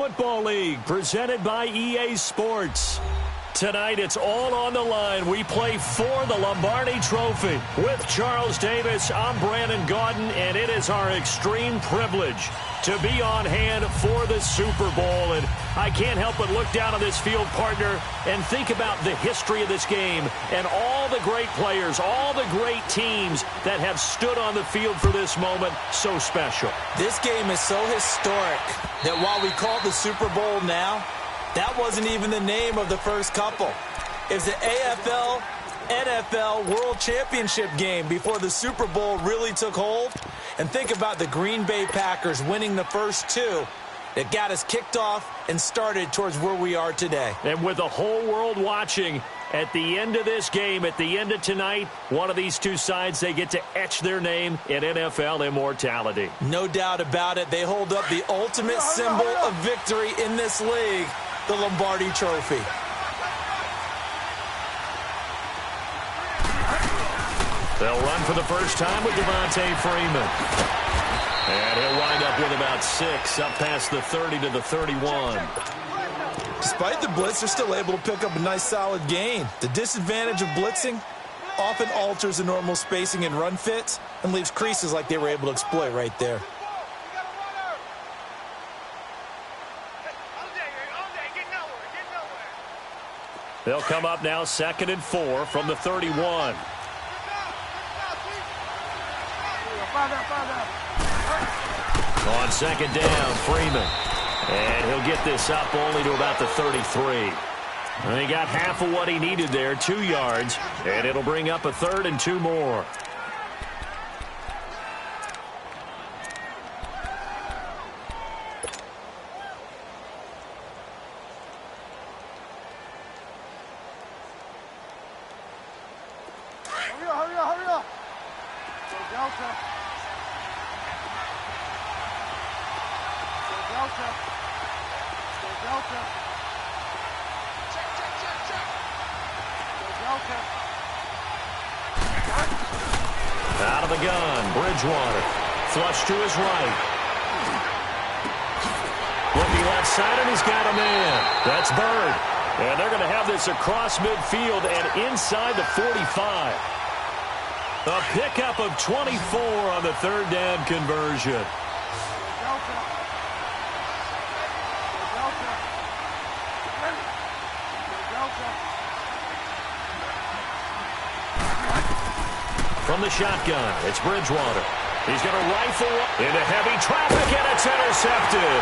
Football League, presented by EA Sports. Tonight, it's all on the line. We play for the Lombardi Trophy. With Charles Davis, I'm Brandon Gaudin, and it is our extreme privilege to be on hand for the Super Bowl. And I can't help but look down on this field, partner, and think about the history of this game and all the great players, all the great teams that have stood on the field for this moment. So special. This game is so historic that while we call it the Super Bowl now, that wasn't even the name of the first couple. It was the AFL, NFL World Championship game before the Super Bowl really took hold. And think about the Green Bay Packers winning the first two that got us kicked off and started towards where we are today. And with the whole world watching, at the end of this game, at the end of tonight, one of these two sides, they get to etch their name in NFL immortality. No doubt about it. They hold up the ultimate symbol of victory in this league, the Lombardi Trophy. They'll run for the first time with Devontae Freeman. And he'll wind up with about 6, up past the 30 to the 31. Despite the blitz, they're still able to pick up a nice solid gain. The disadvantage of blitzing often alters the normal spacing and run fits and leaves creases like they were able to exploit right there. They'll come up now 2nd and 4 from the 31. On 2nd down, Freeman. And he'll get this up only to about the 33. And he got half of what he needed there, 2 yards. And it'll bring up a 3rd and 2 more. Hurry up. Go Delta. Out of the gun, Bridgewater. Flush to his right. Looking left side, and he's got a man. That's Bird. And they're going to have this across midfield and inside the 45. A pickup of 24 on the 3rd down conversion. From the shotgun, it's Bridgewater. He's going to rifle into heavy traffic, and it's intercepted.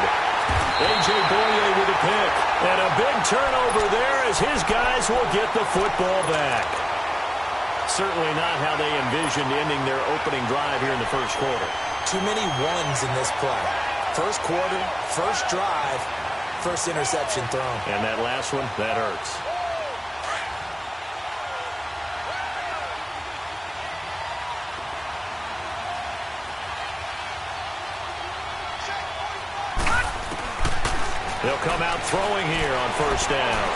A.J. Boye with a pick. And a big turnover there as his guys will get the football back. Certainly not how they envisioned ending their opening drive here in the first quarter. Too many ones in this play. First quarter, first drive, first interception thrown. And that last one, that hurts. They'll come out throwing here on 1st down.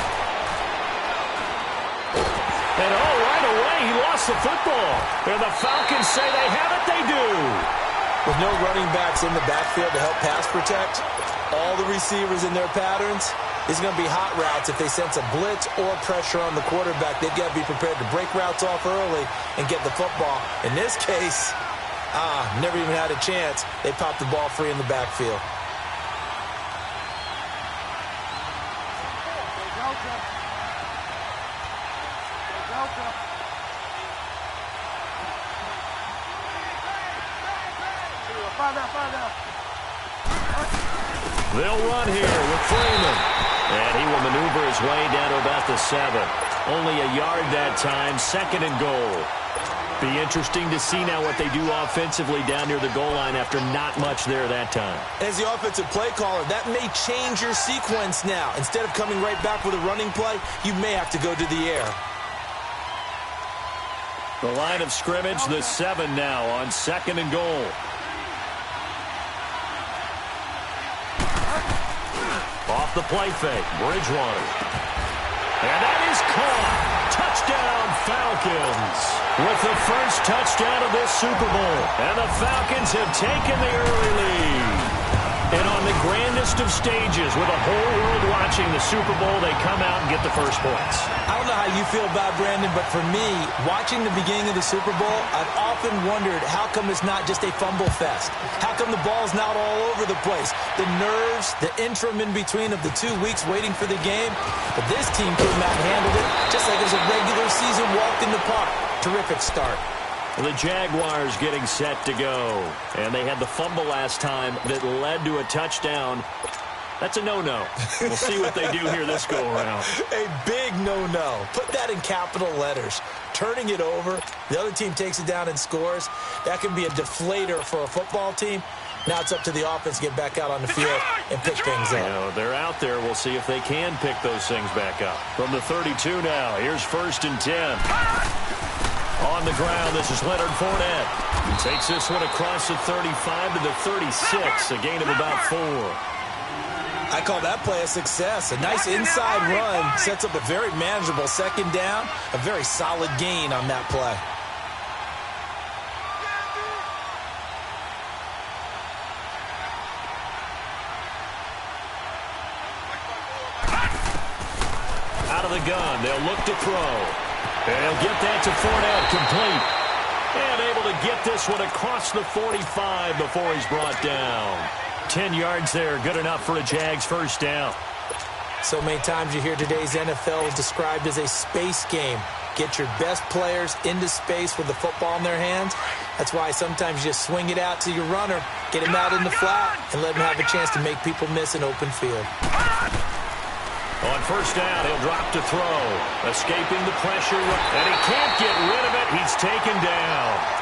And right away, he lost the football. And the Falcons say they have it, they do. With no running backs in the backfield to help pass protect, all the receivers in their patterns, it's going to be hot routes. If they sense a blitz or pressure on the quarterback, they've got to be prepared to break routes off early and get the football. In this case, never even had a chance. They popped the ball free in the backfield. They'll run here with Freeman. And he will maneuver his way down to about the 7. Only a yard that time, 2nd and goal. Be interesting to see now what they do offensively down near the goal line after not much there that time. As the offensive play caller, that may change your sequence now. Instead of coming right back with a running play, you may have to go to the air. The line of scrimmage, the 7 now on 2nd and goal. Off the play fake, Bridgewater. And that is caught. Touchdown, Falcons. With the first touchdown of this Super Bowl. And the Falcons have taken the early lead. And on the grandest of stages with a whole world watching the Super Bowl, they come out and get the first points. I don't know how you feel about it, Brandon, but for me, watching the beginning of the Super Bowl, I've often wondered how come it's not just a fumble fest? How come the ball's not all over the place? The nerves, the interim in between of the 2 weeks waiting for the game. But this team came out and handled it just like it was a regular season walk in the park. Terrific start. The Jaguars getting set to go. And they had the fumble last time that led to a touchdown. That's a no-no. We'll see what they do here this go-around. A big no-no. Put that in capital letters. Turning it over, the other team takes it down and scores. That can be a deflator for a football team. Now it's up to the offense to get back out on the field and pick things up. You know, they're out there. We'll see if they can pick those things back up. From the 32 now, here's 1st and 10. On the ground, this is Leonard Fournette. He takes this one across the 35 to the 36, a gain of about 4. I call that play a success. A nice inside run sets up a very manageable 2nd down. A very solid gain on that play. Out of the gun, they'll look to throw. And he'll get that to Fournette, complete. And able to get this one across the 45 before he's brought down. 10 yards there, good enough for a Jags 1st down. So many times you hear today's NFL is described as a space game. Get your best players into space with the football in their hands. That's why sometimes you just swing it out to your runner, get him out in the flat, and let him have a chance to make people miss an open field. On 1st down, he'll drop to throw. Escaping the pressure, and he can't get rid of it. He's taken down.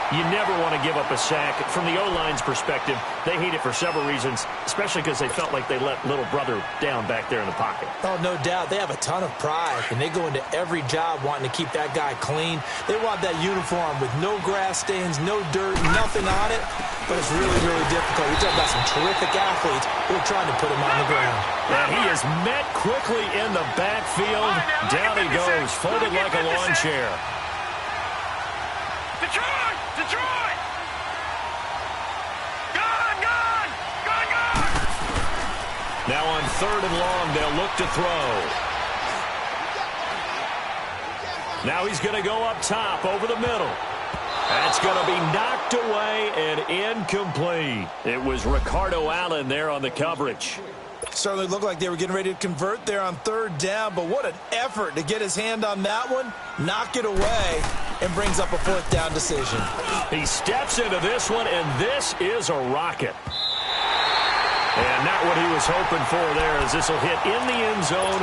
You never want to give up a sack. From the O-line's perspective, they hate it for several reasons, especially because they felt like they let little brother down back there in the pocket. Oh, no doubt. They have a ton of pride, and they go into every job wanting to keep that guy clean. They want that uniform with no grass stains, no dirt, nothing on it. But it's really, really difficult. We talk about some terrific athletes who are trying to put him on the ground. And he is met quickly in the backfield. Down he goes, folded like a lawn chair. Detroit! Detroit! Gone! Gone! Gone! Gone! Now on 3rd and long, they'll look to throw. Now he's going to go up top over the middle. That's going to be knocked away and incomplete. It was Ricardo Allen there on the coverage. Certainly looked like they were getting ready to convert there on 3rd down, but what an effort to get his hand on that one, knock it away, and brings up a 4th down decision. He steps into this one, and this is a rocket. And not what he was hoping for there, as this will hit in the end zone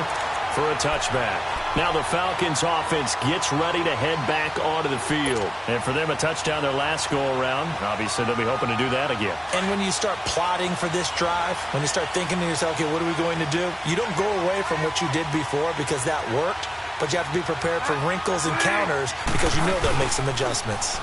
for a touchback. Now the Falcons offense gets ready to head back onto the field. And for them, a touchdown their last go-around. Obviously, they'll be hoping to do that again. And when you start plotting for this drive, when you start thinking to yourself, okay, what are we going to do? You don't go away from what you did before because that worked, but you have to be prepared for wrinkles and counters because you know they'll make some adjustments.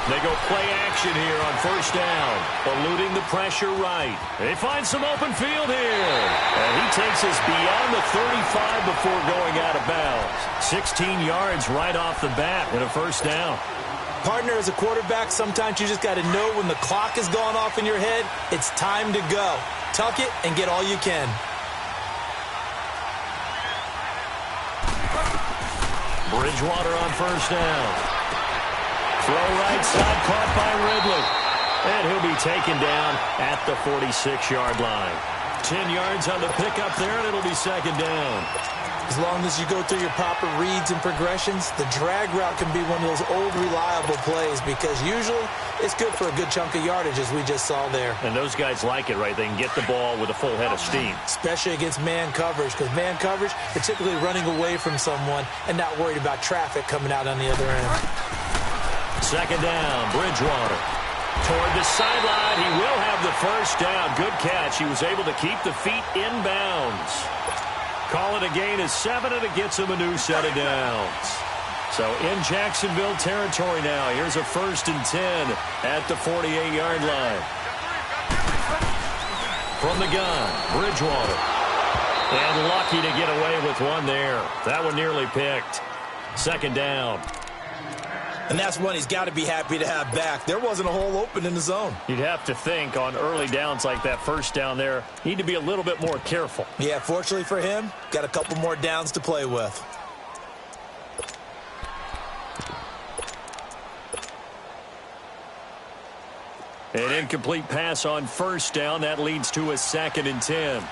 They go play action here on 1st down, eluding the pressure right. They find some open field here. And he takes us beyond the 35 before going out of bounds. 16 yards right off the bat with a 1st down. Partner, as a quarterback, sometimes you just got to know when the clock has gone off in your head, it's time to go. Tuck it and get all you can. Bridgewater on 1st down. Throw right side, caught by Ridley. And he'll be taken down at the 46-yard line. 10 yards on the pickup there, and it'll be 2nd down. As long as you go through your proper reads and progressions, the drag route can be one of those old, reliable plays because usually it's good for a good chunk of yardage, as we just saw there. And those guys like it, right? They can get the ball with a full head of steam. Especially against man coverage, because man coverage, they're typically running away from someone and not worried about traffic coming out on the other end. 2nd down, Bridgewater. Toward the sideline, he will have the 1st down. Good catch. He was able to keep the feet in bounds. Call it a gain of 7, and it gets him a new set of downs. So in Jacksonville territory now. Here's a 1st and 10 at the 48-yard line. From the gun, Bridgewater. And lucky to get away with one there. That one nearly picked. 2nd down. And that's one he's got to be happy to have back. There wasn't a hole open in the zone. You'd have to think on early downs like that first down there, need to be a little bit more careful. Yeah, fortunately for him, got a couple more downs to play with. An incomplete pass on first down. That leads to a 2nd and 10.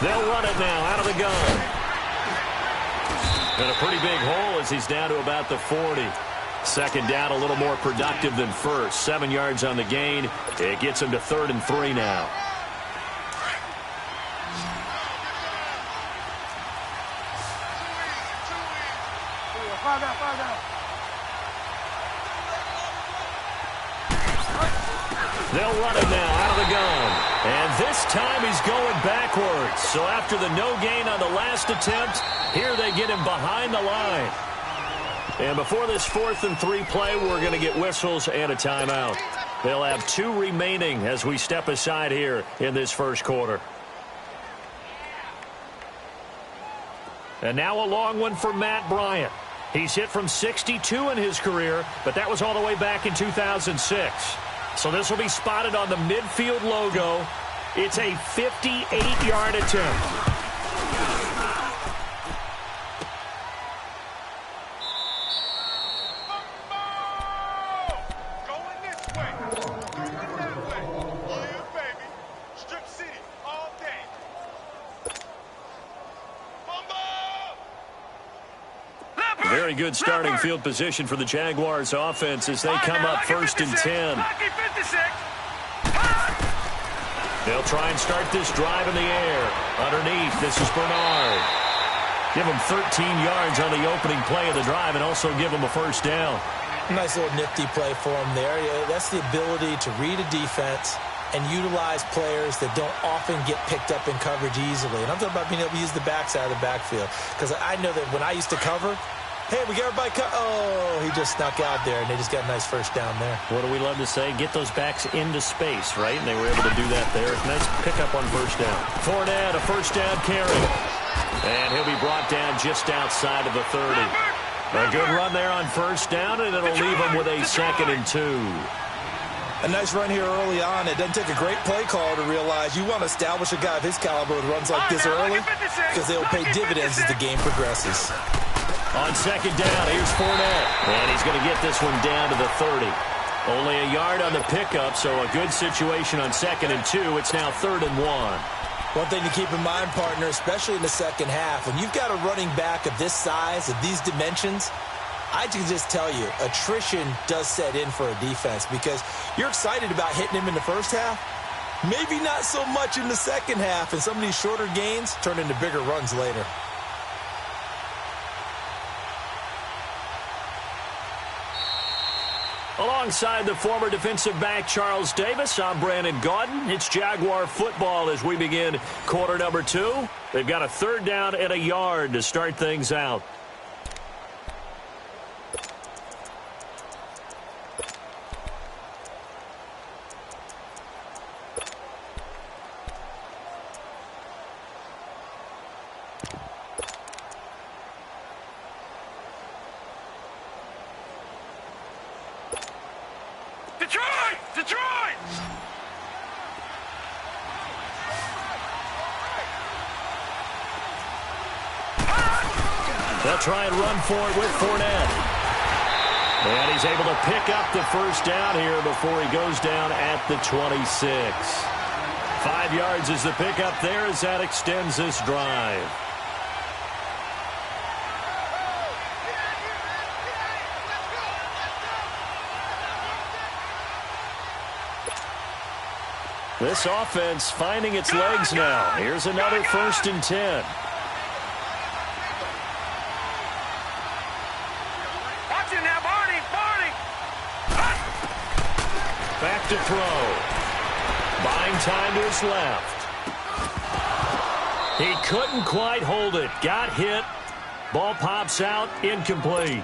They'll run it now out of the gun. And a pretty big hole as he's down to about the 40. 2nd down, a little more productive than first. 7 yards on the gain. It gets him to 3rd and 3 now. They'll run it now out of the gun. And this time he's going backwards. So after the no gain on the last attempt, here they get him behind the line. And before this 4th and 3 play, we're going to get whistles and a timeout. They'll have 2 remaining as we step aside here in this first quarter. And now a long one for Matt Bryant. He's hit from 62 in his career, but that was all the way back in 2006. So this will be spotted on the midfield logo. It's a 58-yard attempt. Going this way. Going that way. Yeah, baby. Strip City all day. Very good starting field position for the Jaguars offense as they come up 1st and 10. They'll try and start this drive in the air. Underneath, this is Bernard. Give him 13 yards on the opening play of the drive and also give him a 1st down. Nice little nifty play for him there. Yeah, that's the ability to read a defense and utilize players that don't often get picked up in coverage easily. And I'm talking about being able to use the backside of the backfield. Because I know that when I used to cover, hey, we got everybody oh, he just snuck out there, and they just got a nice 1st down there. What do we love to say? Get those backs into space, right? And they were able to do that there. Nice pickup on 1st down. Fournette, a 1st down carry. And he'll be brought down just outside of the 30. A good run there on 1st down, and it'll leave him with a 2nd and 2. A nice run here early on. It doesn't take a great play call to realize you want to establish a guy of his caliber with runs like this early because they'll pay dividends as the game progresses. On 2nd down, here's Fournette. And he's going to get this one down to the 30. Only a yard on the pickup, so a good situation on 2nd and 2. It's now 3rd and 1. One thing to keep in mind, partner, especially in the second half, when you've got a running back of this size, of these dimensions, I can just tell you, attrition does set in for a defense because you're excited about hitting him in the first half. Maybe not so much in the second half, and some of these shorter gains turn into bigger runs later. Alongside the former defensive back Charles Davis, I'm Brandon Gaudin. It's Jaguar football as we begin quarter number 2. They've got a 3rd down and a yard to start things out. Detroit! They'll try and run for it with Fournette. And he's able to pick up the 1st down here before he goes down at the 26. 5 yards is the pickup there as that extends this drive. This offense finding its legs now. Here's another 1st and 10. Watch it now, Barney! Back to throw. Buying time to his left. He couldn't quite hold it. Got hit. Ball pops out. Incomplete.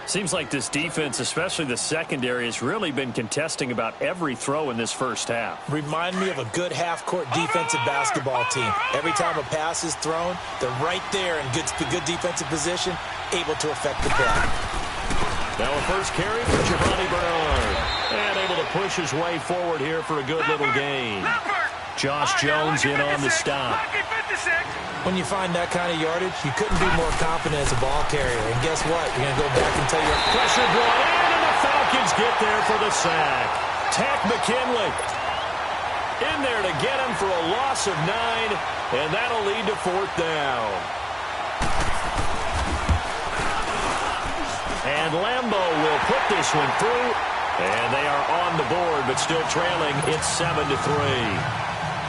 Seems like this defense, especially the secondary, has really been contesting about every throw in this first half. Remind me of a good half-court defensive basketball team. Every time a pass is thrown, they're right there in good defensive position, able to affect the play. Now a first carry for Giovanni Bernard. And able to push his way forward here for a good little gain. Josh Jones in on the stop. When you find that kind of yardage, you couldn't be more confident as a ball carrier. And guess what? You're going to go back and tell your pressure brought in, and the Falcons get there for the sack. Tack McKinley in there to get him for a loss of 9, and that'll lead to 4th down. And Lambeau will put this one through, and they are on the board, but still trailing. It's 7-3.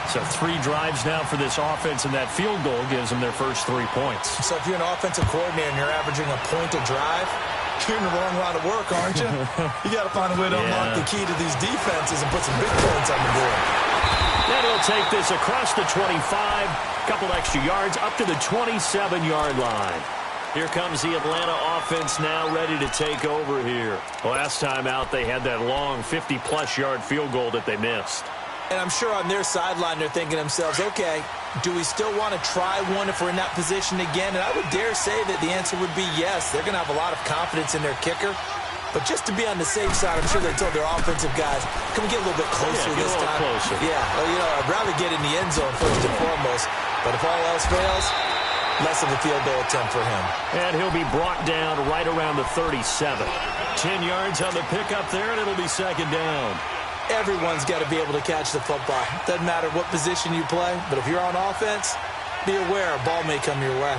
So 3 drives now for this offense, and that field goal gives them their first 3 points. So if you're an offensive coordinator and you're averaging a point a drive, you're in the wrong line of work, aren't you? You got to find a way to unlock the key to these defenses and put some big points on the board. Then he'll take this across the 25, a couple extra yards, up to the 27-yard line. Here comes the Atlanta offense now ready to take over here. Last time out, they had that long 50-plus yard field goal that they missed. And I'm sure on their sideline they're thinking to themselves, okay, do we still want to try one if we're in that position again? And I would dare say that the answer would be yes. They're going to have a lot of confidence in their kicker. But just to be on the safe side, I'm sure they told their offensive guys, can we get a little bit closer this time? Closer. Yeah, well, you know, I'd rather get in the end zone first and foremost. But if all else fails, less of a field goal attempt for him. And he'll be brought down right around the 37. 10 yards on the pickup there, and it'll be 2nd down. Everyone's got to be able to catch the football. Doesn't matter what position you play, but if you're on offense, be aware a ball may come your way.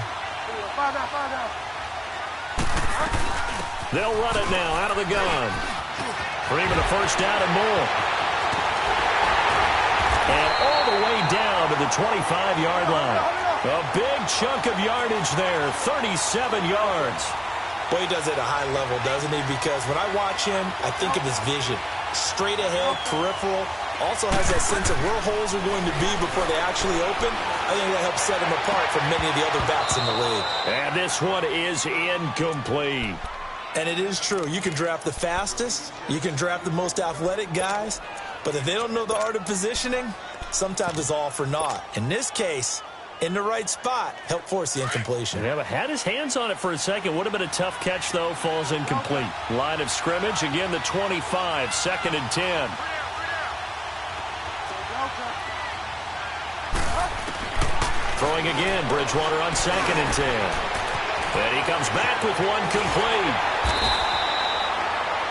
They'll run it now out of the gun. Freeman a first down and more. And all the way down to the 25-yard line. A big chunk of yardage there, 37 yards. Boy, he does it at a high level, doesn't he? Because when I watch him, I think of his vision. Straight ahead, peripheral, also has that sense of where holes are going to be before they actually open. I think that helps set him apart from many of the other backs in the league. And this one is incomplete. And it is true. You can draft the fastest, you can draft the most athletic guys, but if they don't know the art of positioning, sometimes it's all for naught. In this case, in the right spot, helped force the incompletion. Yeah, but had his hands on it for a second. Would have been a tough catch, though. Falls incomplete. Line of scrimmage, again, the 25, 2nd and 10. Throwing again, Bridgewater on 2nd and 10. And he comes back with one complete.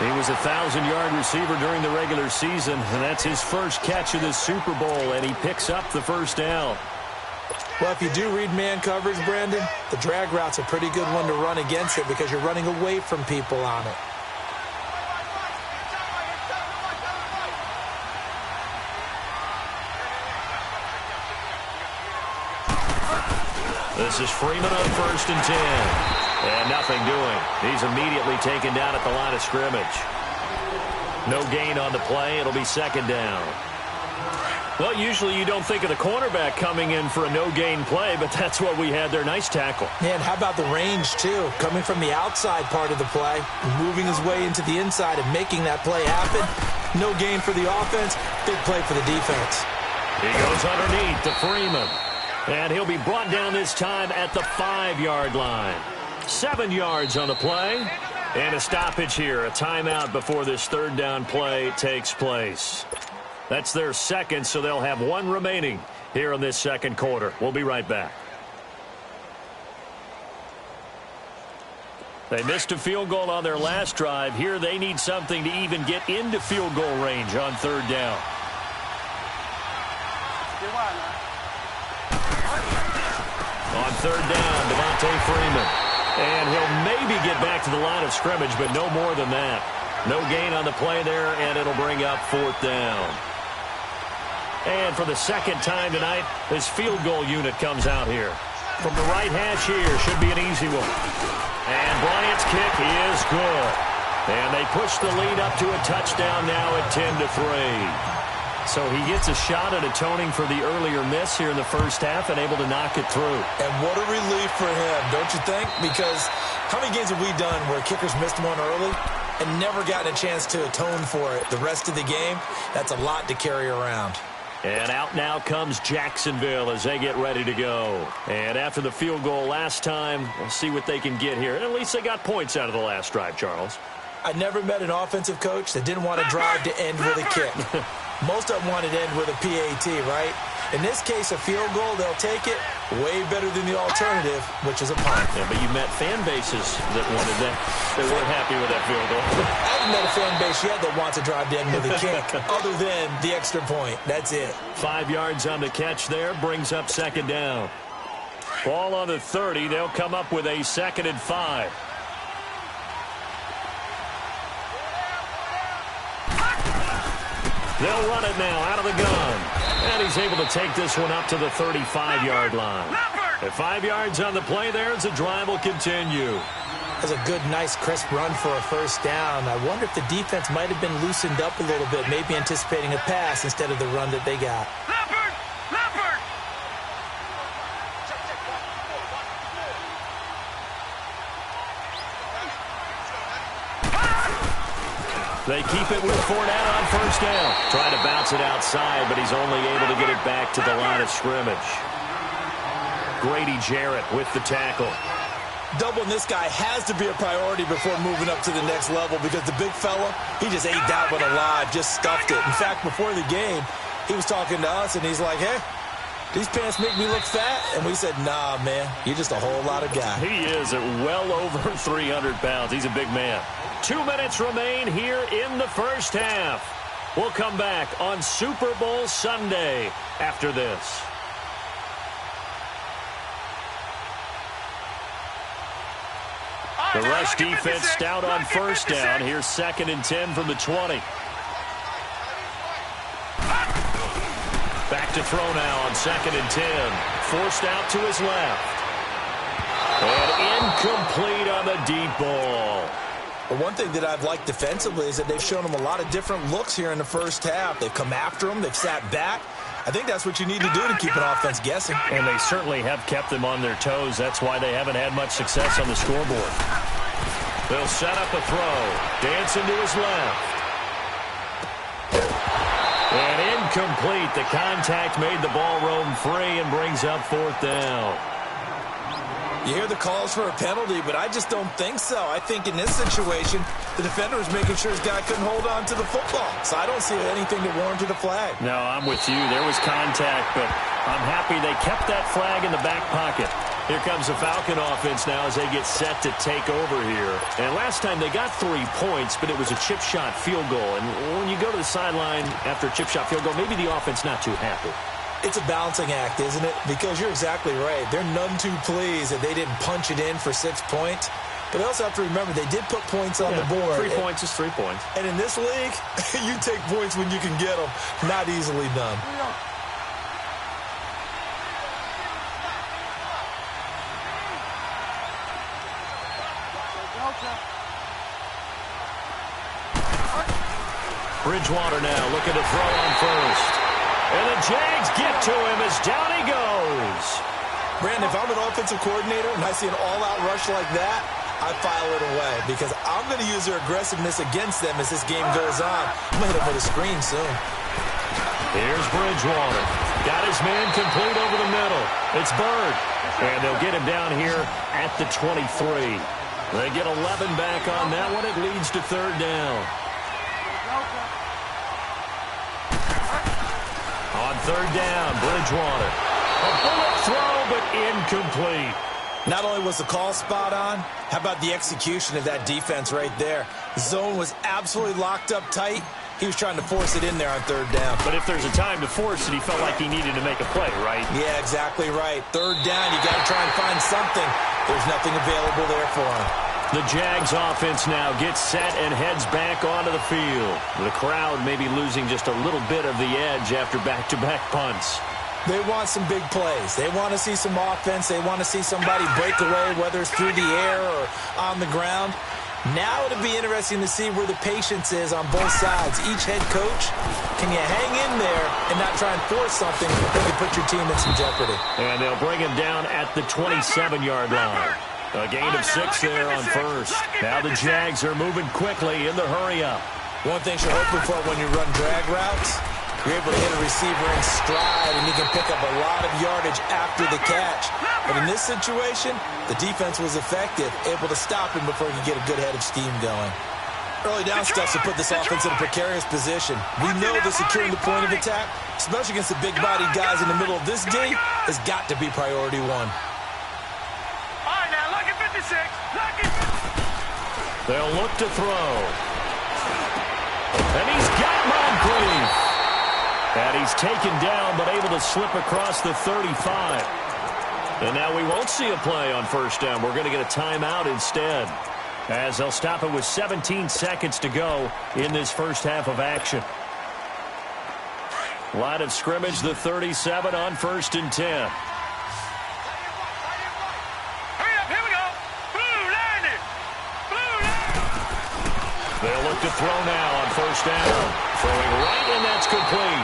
He was a 1,000-yard receiver during the regular season, and that's his first catch of the Super Bowl, and he picks up the first down. Well, if you do read man coverage, Brandon, the drag route's a pretty good one to run against it because you're running away from people on it. This is Freeman on 1st and 10. And nothing doing. He's immediately taken down at the line of scrimmage. No gain on the play. It'll be 2nd down. Well, usually you don't think of the cornerback coming in for a no-gain play, but that's what we had there. Nice tackle. Yeah, and how about the range, too? Coming from the outside part of the play, moving his way into the inside and making that play happen. No gain for the offense, big play for the defense. He goes underneath to Freeman. And he'll be brought down this time at the 5-yard line. 7 yards on the play. And a stoppage here, a timeout before this 3rd down play takes place. That's their second, so they'll have one remaining here in this 2nd quarter. We'll be right back. They missed a field goal on their last drive. Here they need something to even get into field goal range on 3rd down. On 3rd down, Devontae Freeman. And he'll maybe get back to the line of scrimmage, but no more than that. No gain on the play there, and it'll bring up 4th down. And for the 2nd time tonight, this field goal unit comes out here. From the right hash here, should be an easy one. And Bryant's kick is good. And they push the lead up to a touchdown now at 10-3. So he gets a shot at atoning for the earlier miss here in the first half and able to knock it through. And what a relief for him, don't you think? Because how many games have we done where kickers missed one early and never gotten a chance to atone for it the rest of the game? That's a lot to carry around. And out now comes Jacksonville as they get ready to go. And after the field goal last time, we'll see what they can get here. And at least they got points out of the last drive, Charles. I never met an offensive coach that didn't want to drive to end with a kick. Most of them wanted to end with a PAT, right? In this case, a field goal, they'll take it way better than the alternative, which is a punt. Yeah, but you met fan bases that wanted that. They weren't happy with that field goal. I haven't met a fan base yet that wants to drive to end with a kick, other than the extra point. That's it. 5 yards on the catch there, brings up second down. Ball on the 30. They'll come up with a 2nd and 5. They'll run it now out of the gun. And he's able to take this one up to the 35-yard line. At 5 yards on the play there as the drive will continue. That's a good, nice, crisp run for a first down. I wonder if the defense might have been loosened up a little bit, maybe anticipating a pass instead of the run that they got. They keep it with Fournette on first down. Trying to bounce it outside, but he's only able to get it back to the line of scrimmage. Grady Jarrett with the tackle. Doubling this guy has to be a priority before moving up to the next level because the big fella, he just ate that one alive, just stuffed it. In fact, before the game, he was talking to us, and he's like, hey, these pants make me look fat? And we said, nah, man, you're just a whole lot of guy. He is at well over 300 pounds. He's a big man. 2 minutes remain here in the first half. We'll come back on Super Bowl Sunday after this. The rush defense stout on first down. Here's 2nd and 10 from the 20. Back to throw now on 2nd and 10. Forced out to his left. And incomplete on the deep ball. But one thing that I've liked defensively is that they've shown him a lot of different looks here in the first half. They've come after him. They've sat back. I think that's what you need to do to keep an offense guessing. And they certainly have kept them on their toes. That's why they haven't had much success on the scoreboard. They'll set up a throw. Dancing to his left. And incomplete. The contact made the ball roam free and brings up 4th down. You hear the calls for a penalty, but I just don't think so. I think in this situation, the defender was making sure his guy couldn't hold on to the football. So I don't see anything that warranted a flag. No, I'm with you. There was contact, but I'm happy they kept that flag in the back pocket. Here comes the Falcon offense now as they get set to take over here. And last time they got 3 points, but it was a chip shot field goal. And when you go to the sideline after a chip shot field goal, maybe the offense not too happy. It's a balancing act, isn't it? Because you're exactly right. They're none too pleased that they didn't punch it in for 6 points. But they also have to remember they did put points on the board. 3 points is 3 points. And in this league, you take points when you can get them. Not easily done. Bridgewater now looking to throw on first. And the Jags get to him as down he goes. Brandon, if I'm an offensive coordinator and I see an all-out rush like that, I file it away because I'm going to use their aggressiveness against them as this game goes on. I'm going to hit them with a screen soon. Here's Bridgewater. Got his man complete over the middle. It's Bird. And they'll get him down here at the 23. They get 11 back on that one. It leads to 3rd down. On 3rd down, Bridgewater. A bullet throw, but incomplete. Not only was the call spot on, how about the execution of that defense right there? The zone was absolutely locked up tight. He was trying to force it in there on 3rd down. But if there's a time to force it, he felt like he needed to make a play, right? Yeah, exactly right. 3rd down, you got to try and find something. There's nothing available there for him. The Jags offense now gets set and heads back onto the field. The crowd maybe losing just a little bit of the edge after back-to-back punts. They want some big plays. They want to see some offense. They want to see somebody break away, whether it's through the air or on the ground. Now it'll be interesting to see where the patience is on both sides. Each head coach, can you hang in there and not try and force something that could put your team in some jeopardy? And they'll bring him down at the 27-yard line. A gain of 6 there on first. Now the Jags are moving quickly in the hurry-up. One thing you're hoping for when you run drag routes, you're able to hit a receiver in stride, and you can pick up a lot of yardage after the catch. But in this situation, the defense was effective, able to stop him before he could get a good head of steam going. Early down stuff to put this offense in a precarious position. We know that securing the point of attack, especially against the big-bodied guys in the middle of this D, has got to be priority one. All right, now, look at 56. Look at 56. They'll look to throw. And he's got Moncrief. And he's taken down, but able to slip across the 35. And now we won't see a play on first down. We're going to get a timeout instead, as they'll stop it with 17 seconds to go in this first half of action. Line of scrimmage, the 37 on 1st and 10. Hurry up, here we go. Blue line it. Blue line. They'll look to throw now on first down. Throwing right, and that's complete.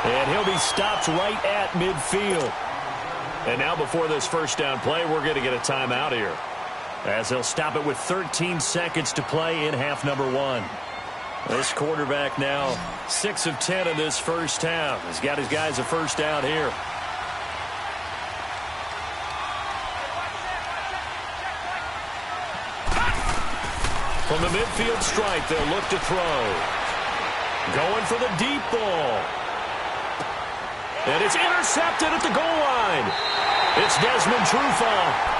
And he'll be stopped right at midfield. And now before this first down play, we're going to get a timeout here, as they'll stop it with 13 seconds to play in half number 1. This quarterback now 6 of 10 in this first half. He's got his guys a first down here. From the midfield stripe, they'll look to throw. Going for the deep ball. And it's intercepted at the goal line. It's Desmond Trufant.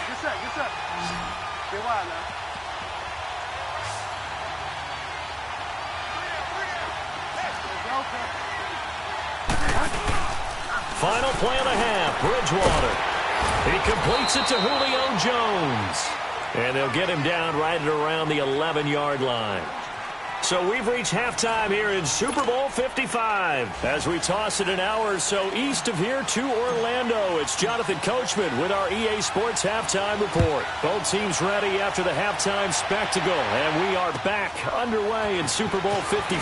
Get set. Get wide now. Final play of the half, Bridgewater. He completes it to Julio Jones. And they'll get him down right at around the 11-yard line. So we've reached halftime here in Super Bowl 55. As we toss it an hour or so east of here to Orlando, it's Jonathan Coachman with our EA Sports Halftime Report. Both teams ready after the halftime spectacle, and we are back underway in Super Bowl 55.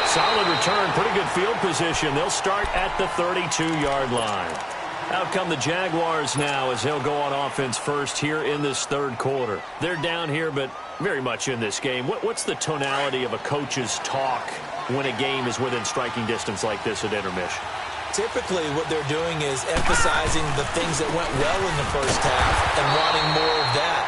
Solid return, pretty good field position. They'll start at the 32-yard line. Out come the Jaguars now as they'll go on offense first here in this third quarter. They're down here, but very much in this game. What's the tonality of a coach's talk when a game is within striking distance like this at intermission? Typically, what they're doing is emphasizing the things that went well in the first half and wanting more of that.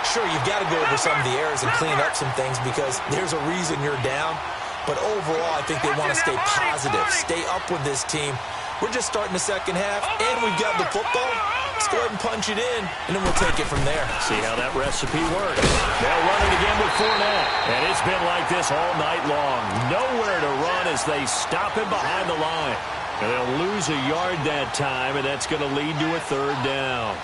Sure, you've got to go over some of the errors and clean up some things because there's a reason you're down. But overall, I think they want to stay positive, stay up with this team. We're just starting the second half, and we've got the football. Let's go ahead and punch it in, and then we'll take it from there. See how that recipe works. They'll run it again with Fournette. And it's been like this all night long. Nowhere to run as they stop him behind the line. And they'll lose a yard that time, and that's going to lead to a third down.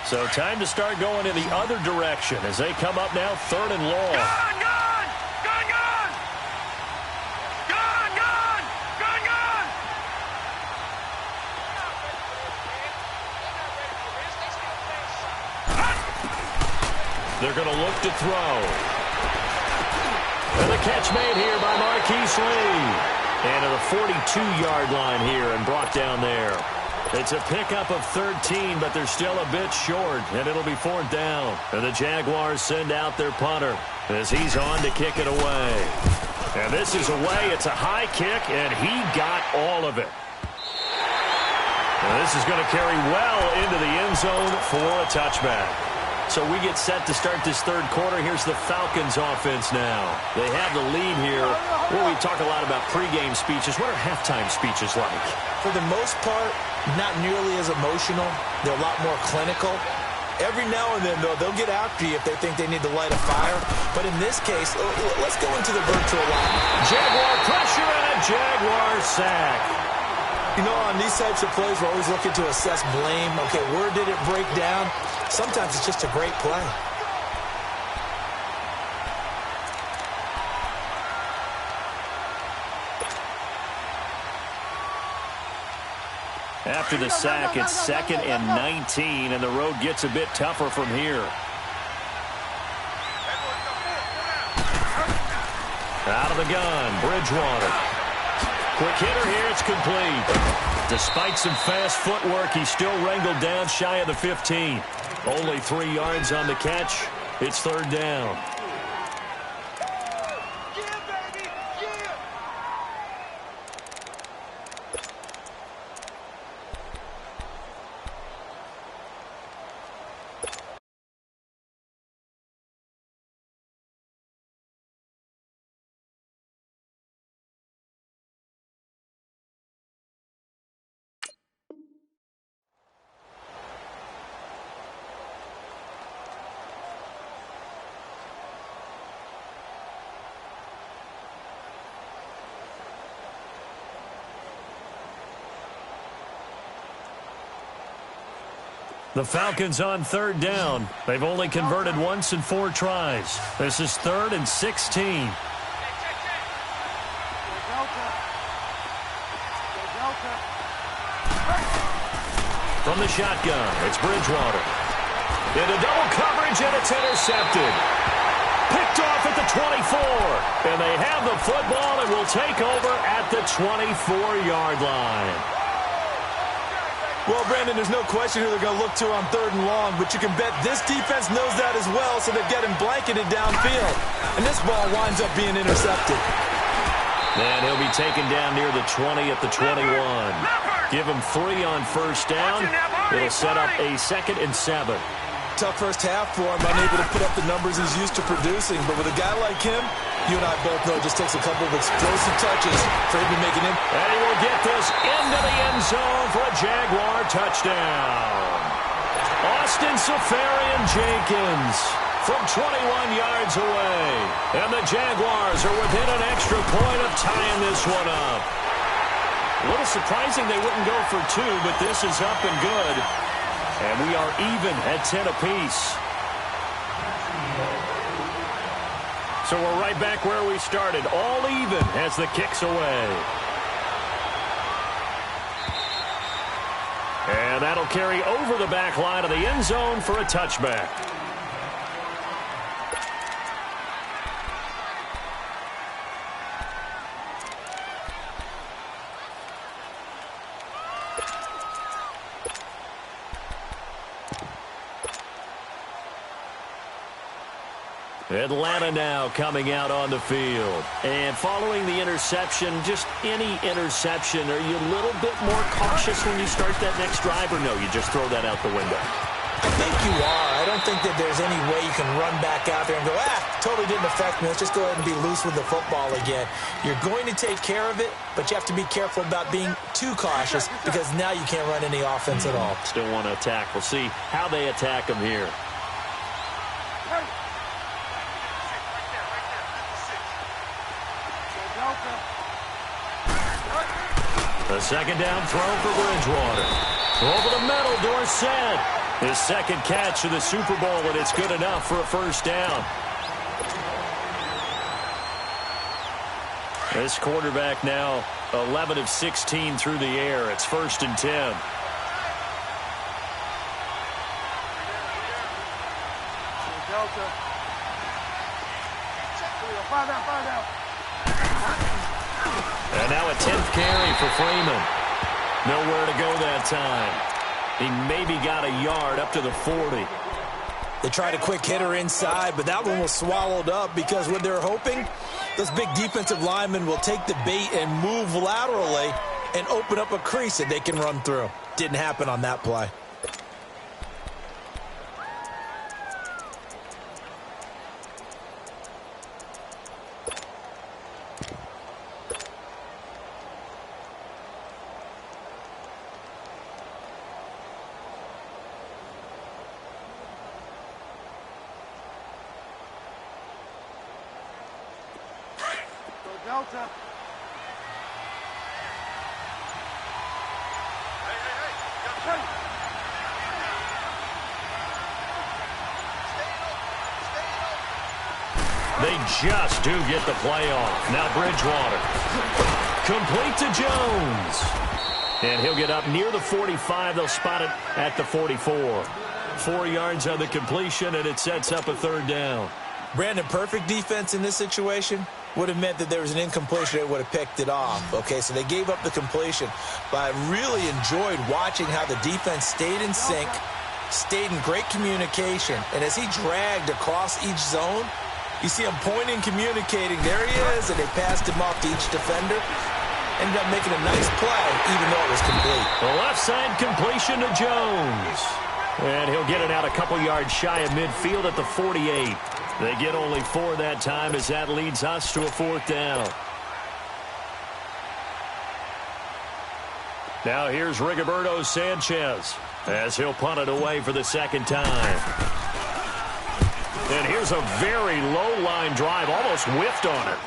So time to start going in the other direction as they come up now third and long. Gun! They're going to look to throw. And the catch made here by Marquise Lee. And to the 42-yard line here and brought down there. It's a pickup of 13, but they're still a bit short, and it'll be fourth down. And the Jaguars send out their punter as he's on to kick it away. And this is away. It's a high kick, and he got all of it. And this is going to carry well into the end zone for a touchback. So we get set to start this third quarter. Here's the Falcons offense now. They have the lead here. Well, we talk a lot about pregame speeches. What are halftime speeches like? For the most part, not nearly as emotional. They're a lot more clinical. Every now and then, though, they'll get after you if they think they need to light a fire. But in this case, let's go into the virtual line. Jaguar pressure and a Jaguar sack. You know, on these types of plays, we're always looking to assess blame. Okay, where did it break down? Sometimes it's just a great play. After the sack, it's 2nd and 19, and the road gets a bit tougher from here. Out of the gun, Bridgewater. Quick hitter here, it's complete. Despite some fast footwork, he's still wrangled down shy of the 15. Only 3 yards on the catch. It's 3rd down. The Falcons on 3rd down. They've only converted once in 4 tries. This is 3rd and 16. From the shotgun, it's Bridgewater. Into double coverage, and it's intercepted. Picked off at the 24. And they have the football and will take over at the 24-yard line. Well, Brandon, there's no question who they're going to look to on 3rd and long, but you can bet this defense knows that as well, so they're getting blanketed downfield. And this ball winds up being intercepted. And he'll be taken down near the 20 at the 21. Give him 3 on 1st down. It'll set up a 2nd and 7. Tough first half for him, unable to put up the numbers he's used to producing. But with a guy like him, you and I both know it just takes a couple of explosive touches for him to make it in. And he will get this into the end zone for a Jaguar touchdown. Austin Safarian-Jenkins from 21 yards away. And the Jaguars are within an extra point of tying this one up. A little surprising they wouldn't go for 2, but this is up and good. And we are even at 10 apiece. So we're right back where we started, all even as the kick's away. And that'll carry over the back line of the end zone for a touchback. Atlanta now coming out on the field. And following the interception, just any interception, are you a little bit more cautious when you start that next drive, or no, you just throw that out the window? I think you are. I don't think that there's any way you can run back out there and go, totally didn't affect me. Let's just go ahead and be loose with the football again. You're going to take care of it, but you have to be careful about being too cautious because now you can't run any offense at all. Still want to attack. We'll see how they attack them here. The 2nd down throw for Bridgewater. Over the middle, Dorsett. His 2nd catch of the Super Bowl, and it's good enough for a 1st down. This quarterback now 11 of 16 through the air. It's 1st and 10. And now a 10th carry for Freeman. Nowhere to go that time. He maybe got a yard up to the 40. They tried a quick hitter inside, but that one was swallowed up because what they're hoping, those big defensive linemen will take the bait and move laterally and open up a crease that they can run through. Didn't happen on that play. Delta. They just do get the play off. Now Bridgewater. Complete to Jones. And he'll get up near the 45. They'll spot it at the 44. 4 yards on the completion, and it sets up a third down. Brandon, perfect defense in this situation would have meant that there was an incompletion. They would have picked it off. Okay, so they gave up the completion. But I really enjoyed watching how the defense stayed in sync, stayed in great communication. And as he dragged across each zone, you see him pointing, communicating. There he is, and they passed him off to each defender. Ended up making a nice play, even though it was complete. The left side completion to Jones. And he'll get it out a couple yards shy of midfield at the 48. They get only 4 that time as that leads us to a fourth down. Now here's Rigoberto Sanchez as he'll punt it away for the second time. And here's a very low line drive, almost whiffed on it.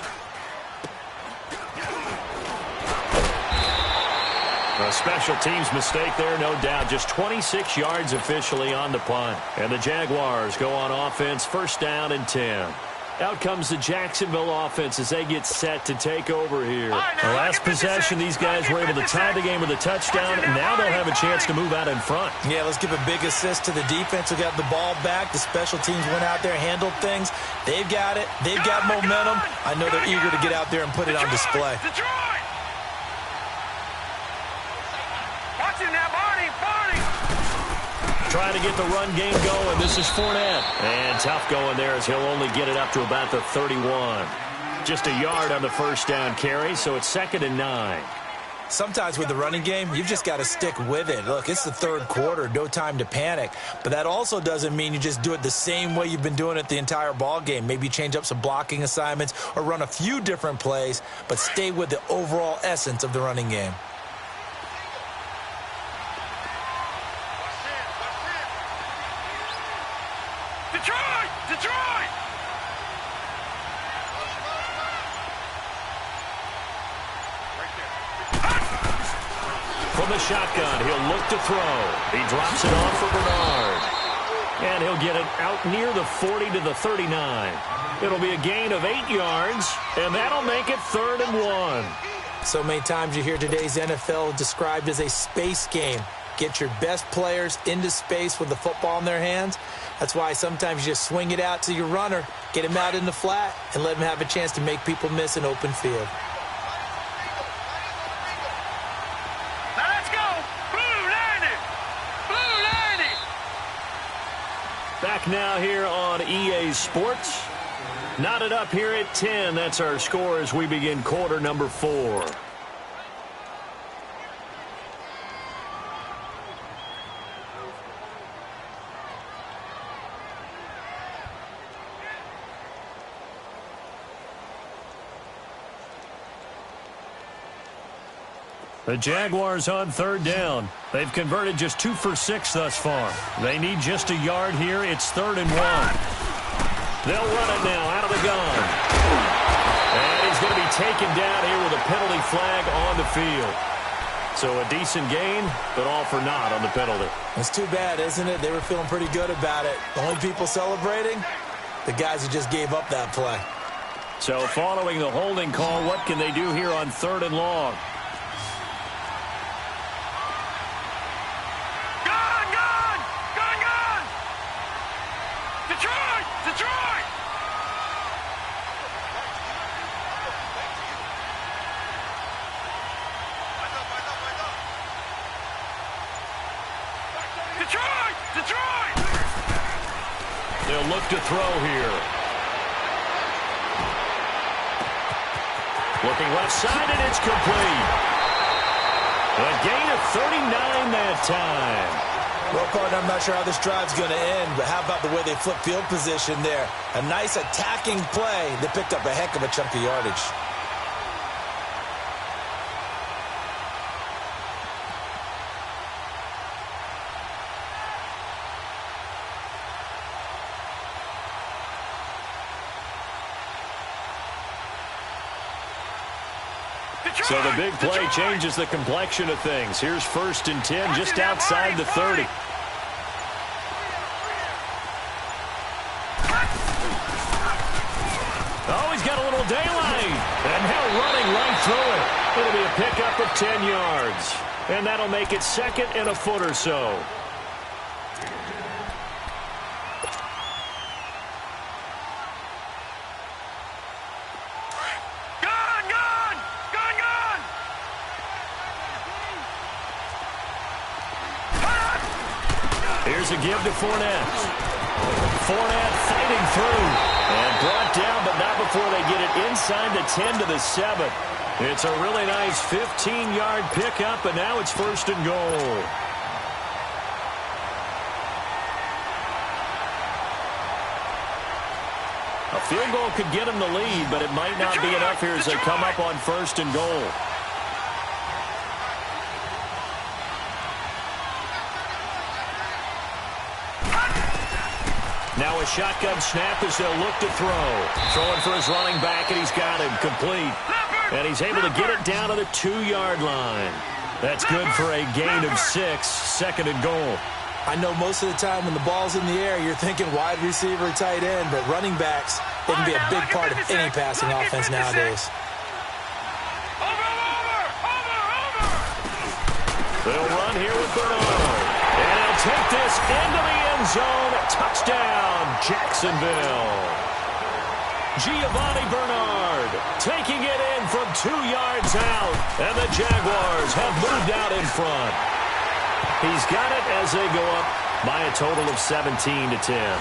A special teams mistake there, no doubt. Just 26 yards officially on the punt. And the Jaguars go on offense, first down and 10. Out comes the Jacksonville offense as they get set to take over here. The last possession, these guys were able to tie the game with a touchdown, and now they'll have a chance to move out in front. Yeah, let's give a big assist to the defense who got the ball back. The special teams went out there, handled things. They've got it. They've got momentum. I know they're eager to get out there and put it on display. Trying to get the run game going. This is Fournette. And tough going there as he'll only get it up to about the 31. Just a yard on the first down carry, so it's 2nd and 9. Sometimes with the running game, you've just got to stick with it. Look, it's the third quarter, no time to panic. But that also doesn't mean you just do it the same way you've been doing it the entire ball game. Maybe change up some blocking assignments or run a few different plays, but stay with the overall essence of the running game. Detroit! From the shotgun, he'll look to throw. He drops it off for Bernard. And he'll get it out near the 40 to the 39. It'll be a gain of 8 yards, and that'll make it 3rd and 1. So many times you hear today's NFL described as a space game. Get your best players into space with the football in their hands. That's why sometimes you just swing it out to your runner, get him out in the flat, and let him have a chance to make people miss an open field. Now let's go! Blue 90! Blue 90! Back now here on EA Sports. Knotted up here at 10. That's our score as we begin quarter number 4. The Jaguars on 3rd down. They've converted just 2 for 6 thus far. They need just a yard here. It's 3rd and 1. They'll run it now out of the gun. And he's going to be taken down here with a penalty flag on the field. So a decent gain, but all for naught on the penalty. It's too bad, isn't it? They were feeling pretty good about it. The only people celebrating, the guys who just gave up that play. So following the holding call, what can they do here on 3rd and long? Detroit! They'll look to throw here. Looking left side, and it's complete. A gain of 39 that time. Well, partner, I'm not sure how this drive's going to end, but how about the way they flip field position there? A nice attacking play that picked up a heck of a chunk of yardage. So the big play changes the complexion of things. Here's 1st and 10 just outside the 30. Oh, he's got a little daylight. And now running right through it. It'll be a pickup of 10 yards. And that'll make it 2nd and a foot or so. Here's a give to Fournette. Fournette fighting through. And brought down, but not before they get it inside the 10 to the 7. It's a really nice 15-yard pickup, and now it's 1st and goal. A field goal could get them the lead, but it might not be enough here as they come up on 1st and goal. Now a shotgun snap as they'll look to throw. Throwing for his running back, and he's got him complete. And he's able to get it down to the 2-yard line. That's good for a gain of 6, 2nd and goal. I know most of the time when the ball's in the air, you're thinking wide receiver, tight end, but running backs, they can be a big part of any passing offense nowadays. They'll run here with Bernard. And he'll take this into the end zone. Touchdown, Jacksonville. Giovanni Bernard taking it in from 2 yards out. And the Jaguars have moved out in front. He's got it as they go up by a total of 17 to 10.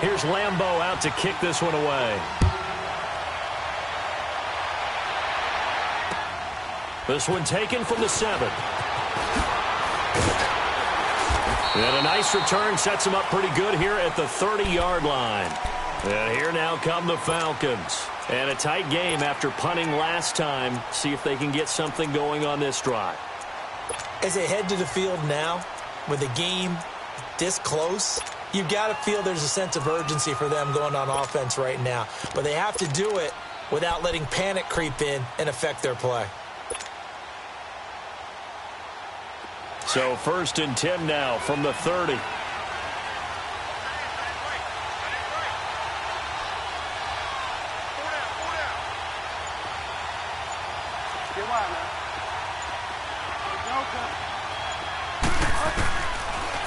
Here's Lambeau out to kick this one away. This one taken from the 7. And a nice return sets him up pretty good here at the 30-yard line. And here now come the Falcons. And a tight game after punting last time. See if they can get something going on this drive. As they head to the field now, with the game this close, you've got to feel there's a sense of urgency for them going on offense right now. But they have to do it without letting panic creep in and affect their play. So 1st and 10 now from the 30.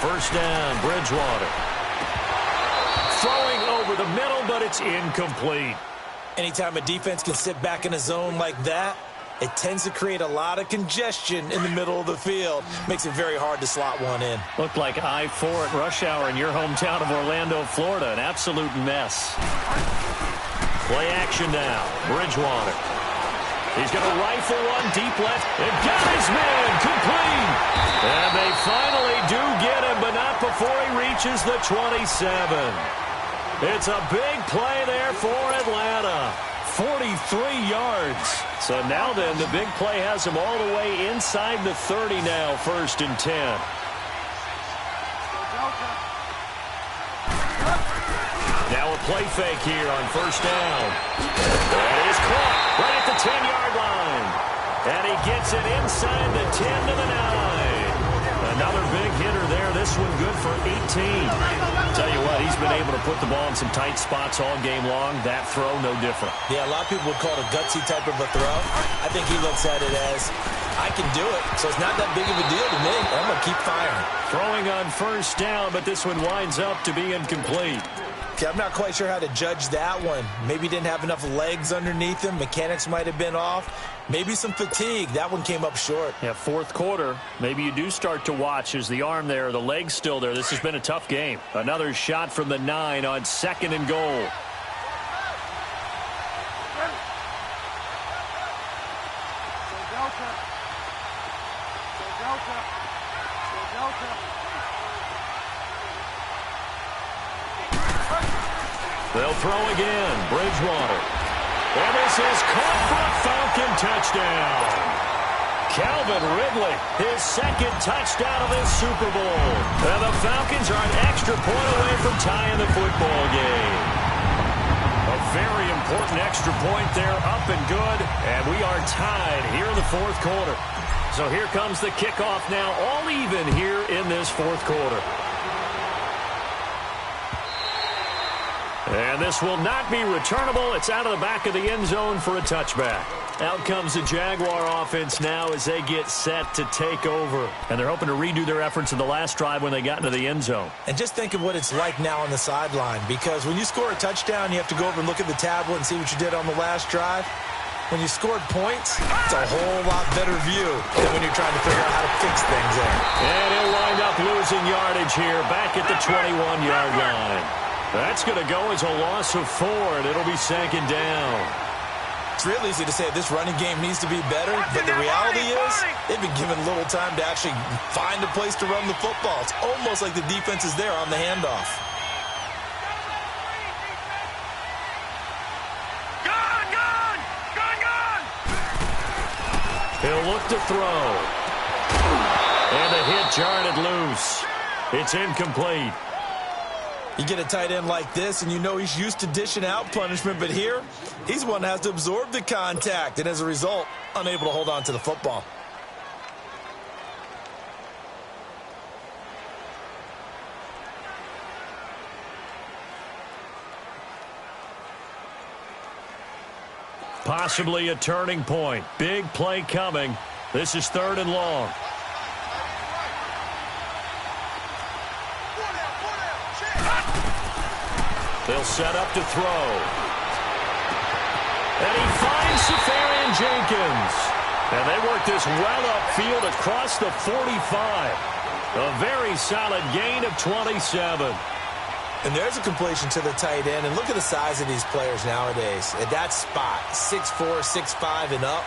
First down, Bridgewater. Throwing over the middle, but it's incomplete. Anytime a defense can sit back in a zone like that, it tends to create a lot of congestion in the middle of the field. Makes it very hard to slot one in. Looked like I-4 at rush hour in your hometown of Orlando, Florida. An absolute mess. Play action now. Bridgewater. He's going to rifle one deep left. And got his man complete. And they finally do get him, but not before he reaches the 27. It's a big play there for Atlanta. 43 yards. So now then, the big play has him all the way inside the 30 now, 1st and 10. Now a play fake here on 1st down. That is caught right at the 10-yard line. And he gets it inside the 10 to the 9. Another big hitter there. This one good for 18. Tell you what, he's been able to put the ball in some tight spots all game long. That throw, no different. Yeah, a lot of people would call it a gutsy type of a throw. I think he looks at it as, I can do it, so it's not that big of a deal to me. I'm going to keep firing. Throwing on 1st down, but this one winds up to be incomplete. Okay, I'm not quite sure how to judge that one. Maybe he didn't have enough legs underneath him. Mechanics might have been off. Maybe some fatigue. That one came up short. Yeah, 4th quarter. Maybe you do start to watch as the arm there, the leg's still there. This has been a tough game. Another shot from the 9 on 2nd and goal. They'll throw again. Bridgewater. And this is caught for a Falcon touchdown. Calvin Ridley, his 2nd touchdown of this Super Bowl. And the Falcons are an extra point away from tying the football game. A very important extra point there, up and good. And we are tied here in the fourth quarter. So here comes the kickoff now, all even here in this fourth quarter. And this will not be returnable. It's out of the back of the end zone for a touchback. Out comes the Jaguar offense now as they get set to take over. And they're hoping to redo their efforts in the last drive when they got into the end zone. And just think of what it's like now on the sideline, because when you score a touchdown, you have to go over and look at the tablet and see what you did on the last drive. When you scored points, it's a whole lot better view than when you're trying to figure out how to fix things there. And he'll wind up losing yardage here back at the 21-yard line. That's going to go as a loss of 4, and it'll be second down. It's real easy to say this running game needs to be better, but the reality is they've been given little time to actually find a place to run the football. It's almost like the defense is there on the handoff. He'll look to throw. And the hit jarred it loose. It's incomplete. You get a tight end like this, and you know he's used to dishing out punishment, but here, he's one that has to absorb the contact, and as a result, unable to hold on to the football. Possibly a turning point. Big play coming. This is 3rd and long. They'll set up to throw. And he finds Safarian Jenkins. And they work this well upfield across the 45. A very solid gain of 27. And there's a completion to the tight end. And look at the size of these players nowadays. At that spot, 6'4", 6'5", and up.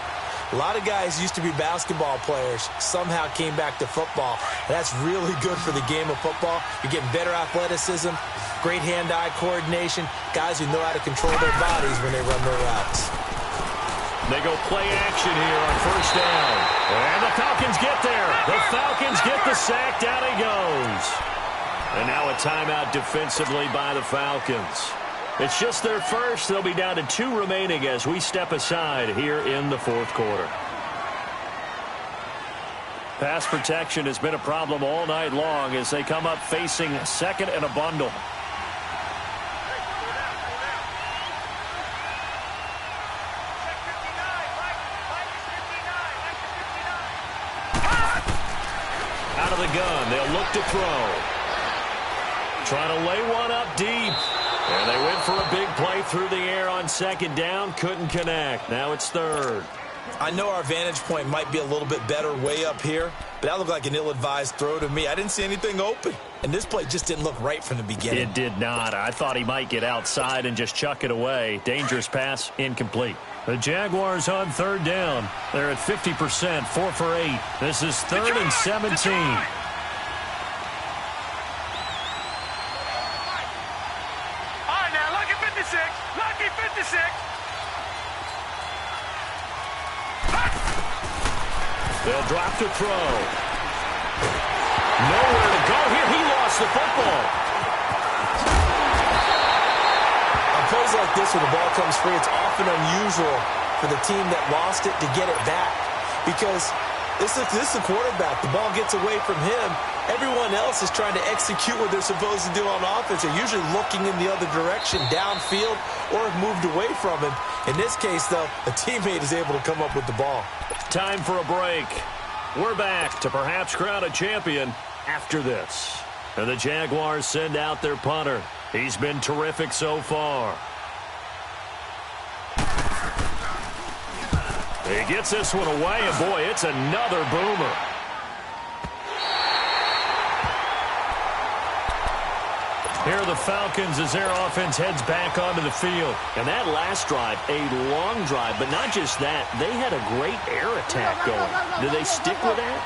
A lot of guys used to be basketball players, somehow came back to football. That's really good for the game of football. You're getting better athleticism, great hand-eye coordination, guys who know how to control their bodies when they run their routes. They go play action here on 1st down. And the Falcons get there. The Falcons get the sack. Down he goes. And now a timeout defensively by the Falcons. It's just their first. They'll be down to 2 remaining as we step aside here in the 4th quarter. Pass protection has been a problem all night long as they come up facing 2nd and a bundle. Out of the gun, they'll look to throw. Trying to lay one up deep. And they went for a big play through the air on 2nd down. Couldn't connect. Now it's 3rd. I know our vantage point might be a little bit better way up here, but that looked like an ill-advised throw to me. I didn't see anything open. And this play just didn't look right from the beginning. It did not. I thought he might get outside and just chuck it away. Dangerous pass, incomplete. The Jaguars on 3rd down. They're at 50%, 4 for 8. This is 3rd and 17. They'll drop to throw. Nowhere to go here. He lost the football. On plays like this where the ball comes free, it's often unusual for the team that lost it to get it back. Because this is the quarterback. The ball gets away from him. Everyone else is trying to execute what they're supposed to do on offense. They're usually looking in the other direction, downfield, or have moved away from him. In this case, though, a teammate is able to come up with the ball. Time for a break. We're back to perhaps crown a champion after this. And the Jaguars send out their punter. He's been terrific so far. He gets this one away, and boy, it's another boomer. Here are the Falcons as their offense heads back onto the field. And that last drive, a long drive, but not just that. They had a great air attack going. Do they stick with that?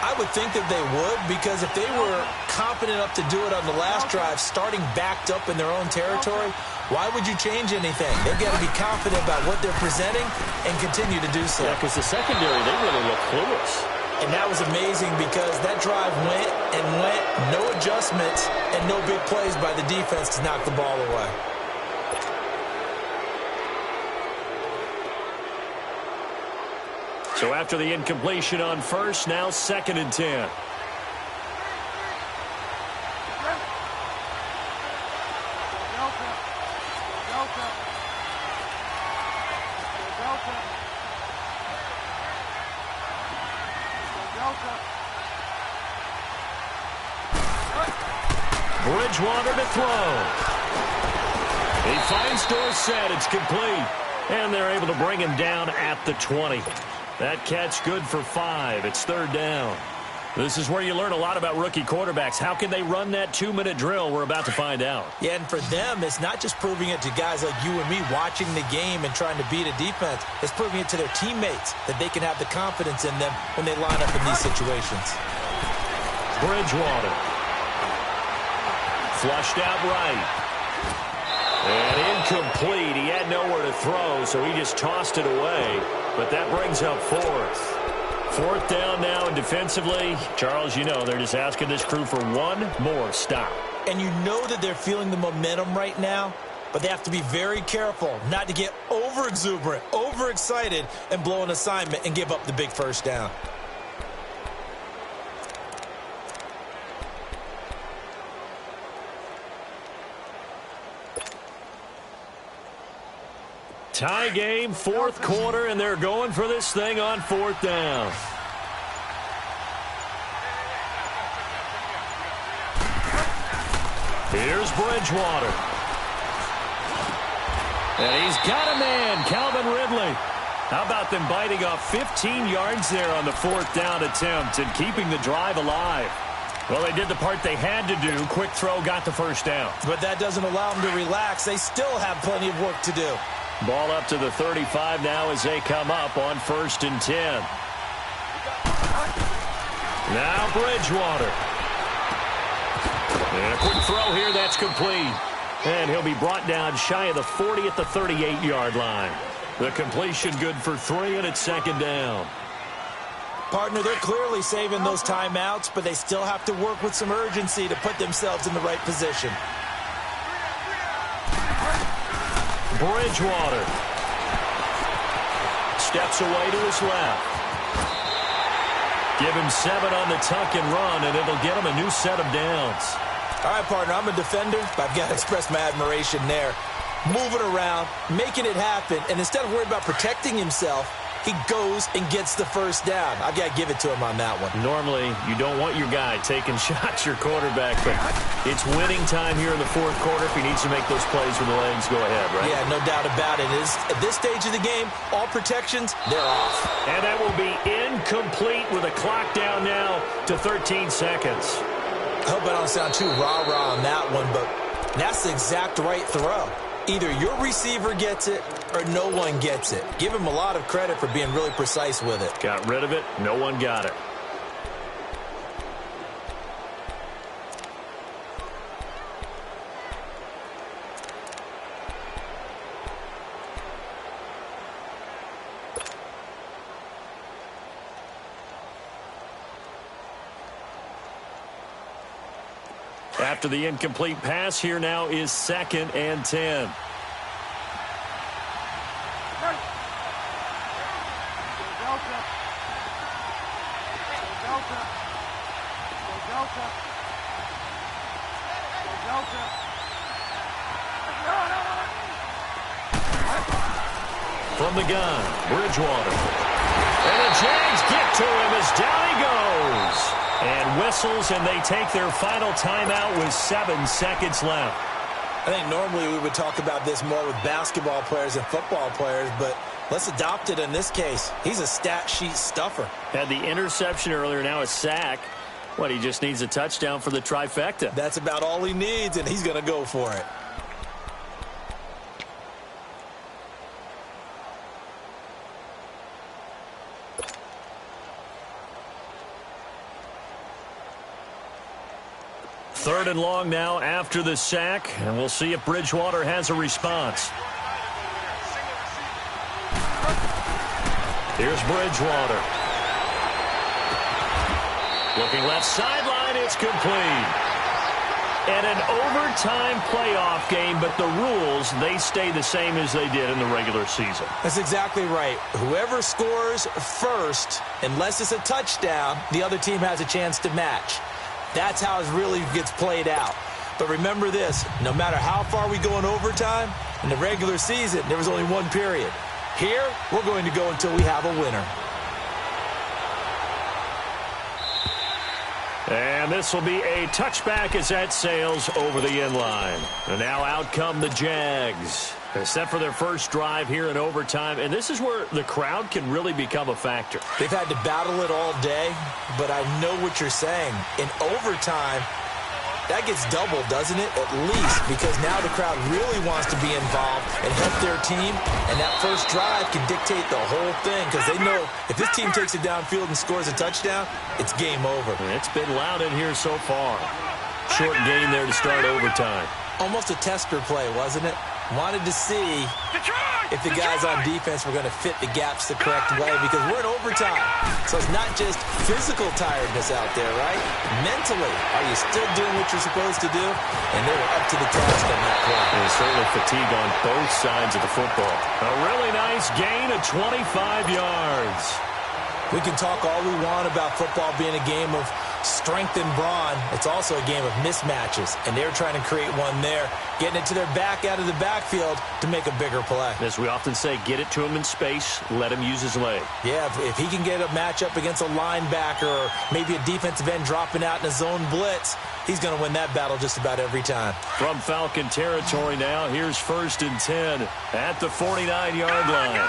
I would think that they would, because if they were confident enough to do it on the last drive, starting backed up in their own territory, why would you change anything? They've got to be confident about what they're presenting and continue to do so. Yeah, because the secondary, they really look clueless. And that was amazing because that drive went and went, no adjustments and no big plays by the defense to knock the ball away. So after the incompletion on first, now 2nd and 10. Bridgewater to throw. He finds Dorsett. It's complete. And they're able to bring him down at the 20. That catch good for 5. It's 3rd down. This is where you learn a lot about rookie quarterbacks. How can they run that 2-minute drill? We're about to find out. Yeah, and for them, it's not just proving it to guys like you and me watching the game and trying to beat a defense. It's proving it to their teammates that they can have the confidence in them when they line up in these situations. Bridgewater. Flushed out right. And incomplete. He had nowhere to throw, so he just tossed it away. But that brings up 4th. 4th down now, and defensively, Charles, you know, they're just asking this crew for one more stop. And you know that they're feeling the momentum right now, but they have to be very careful not to get over-exuberant, over-excited, and blow an assignment and give up the big 1st down. Tie game, 4th quarter, and they're going for this thing on 4th down. Here's Bridgewater. And he's got a man, Calvin Ridley. How about them biting off 15 yards there on the 4th down attempt and keeping the drive alive? Well, they did the part they had to do. Quick throw got the 1st down. But that doesn't allow them to relax. They still have plenty of work to do. Ball up to the 35 now as they come up on 1st and 10. Now Bridgewater. And a quick throw here, that's complete. And he'll be brought down shy of the 40 at the 38-yard line. The completion good for 3, and it's 2nd down. Partner, they're clearly saving those timeouts, but they still have to work with some urgency to put themselves in the right position. Bridgewater steps away to his left. Give him 7 on the tuck and run, and it'll get him a new set of downs. All right, partner, I'm a defender, but I've got to express my admiration there. Moving around, making it happen, and instead of worrying about protecting himself, he goes and gets the 1st down. I've got to give it to him on that one. Normally, you don't want your guy taking shots, your quarterback, but it's winning time here in the 4th quarter. If he needs to make those plays with the legs, go ahead, right? Yeah, no doubt about it. At this stage of the game, all protections, they're off. And that will be incomplete with a clock down now to 13 seconds. I hope I don't sound too rah-rah on that one, but that's the exact right throw. Either your receiver gets it or no one gets it. Give him a lot of credit for being really precise with it. Got rid of it. No one got it. After the incomplete pass, here now is 2nd and 10. From the gun, Bridgewater. And the Jags get to him as down he goes. And whistles, and they take their final timeout with 7 seconds left. I think normally we would talk about this more with basketball players and football players, but let's adopt it in this case. He's a stat sheet stuffer. Had the interception earlier, now a sack. What, he just needs a touchdown for the trifecta. That's about all he needs, and he's going to go for it. Third and long now after the sack, and we'll see if Bridgewater has a response. Here's Bridgewater. Looking left sideline, it's complete. And an overtime playoff game, but the rules, they stay the same as they did in the regular season. That's exactly right. Whoever scores first, unless it's a touchdown, the other team has a chance to match. That's how it really gets played out. But remember this, no matter how far we go in overtime, in the regular season, there was only one period. Here, we're going to go until we have a winner. And this will be a touchback as that sails over the end line. And now out come the Jags. They're set for their first drive here in overtime, and this is where the crowd can really become a factor. They've had to battle it all day, but I know what you're saying. In overtime, that gets doubled, doesn't it? At least, because now the crowd really wants to be involved and help their team, and that first drive can dictate the whole thing because they know if this team takes it downfield and scores a touchdown, it's game over. It's been loud in here so far. Short game there to start overtime. Almost a tester play, wasn't it? Wanted to see if the guys on defense were going to fit the gaps the correct way because we're in overtime. So it's not just physical tiredness out there, right? Mentally, are you still doing what you're supposed to do? And they were up to the task on that play. There's certainly fatigue on both sides of the football. A really nice gain of 25 yards. We can talk all we want about football being a game of strength and brawn. It's also a game of mismatches, and they're trying to create one there, getting it to their back out of the backfield to make a bigger play. As we often say, get it to him in space, let him use his leg. Yeah, if he can get a matchup against a linebacker or maybe a defensive end dropping out in a zone blitz, he's going to win that battle just about every time. From Falcon territory now, here's 1st and 10 at the 49-yard line.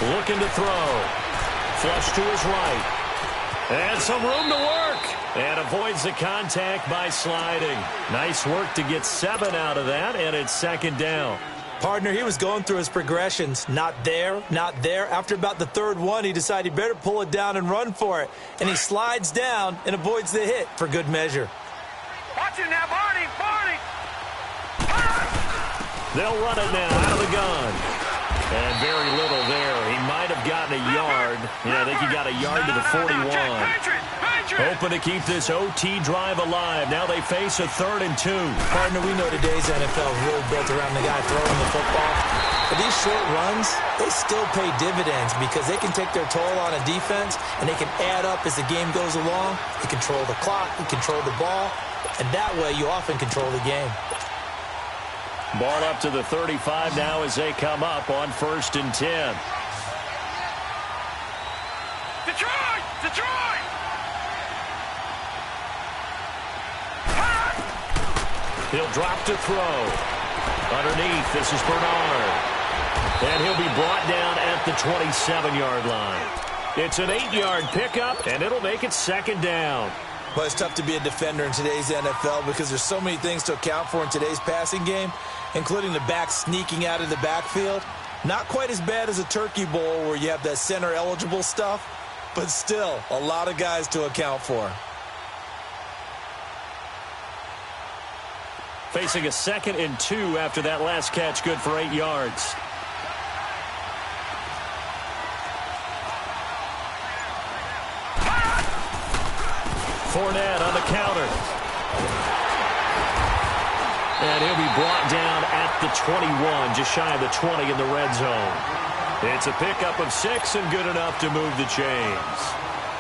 Looking to throw. Flush to his right. And some room to work. And avoids the contact by sliding. Nice work to get 7 out of that, and it's 2nd down. Partner, he was going through his progressions. Not there, not there. After about the 3rd one, he decided he better pull it down and run for it. And he slides down and avoids the hit for good measure. Watch it now, Barney! They'll run it now out of the gun. And very little there. He might have gotten a yard. Yeah, I think he got a yard to the 41. Hoping to keep this OT drive alive. Now they face a 3rd and 2. Partner, we know today's NFL is really built around the guy throwing the football. But these short runs, they still pay dividends because they can take their toll on a defense and they can add up as the game goes along. You control the clock, you control the ball, and that way you often control the game. Ball up to the 35 now as they come up on 1st and 10. Detroit! He'll drop to throw. Underneath, this is Bernard. And he'll be brought down at the 27-yard line. It's an 8-yard pickup, and it'll make it 2nd down. But it's tough to be a defender in today's NFL because there's so many things to account for in today's passing game, including the back sneaking out of the backfield. Not quite as bad as a turkey bowl where you have that center-eligible stuff, but still a lot of guys to account for. Facing a 2nd and 2 after that last catch, good for 8 yards. Fournette on the counter. And he'll be brought down at the 21, just shy of the 20 in the red zone. It's a pickup of 6 and good enough to move the chains.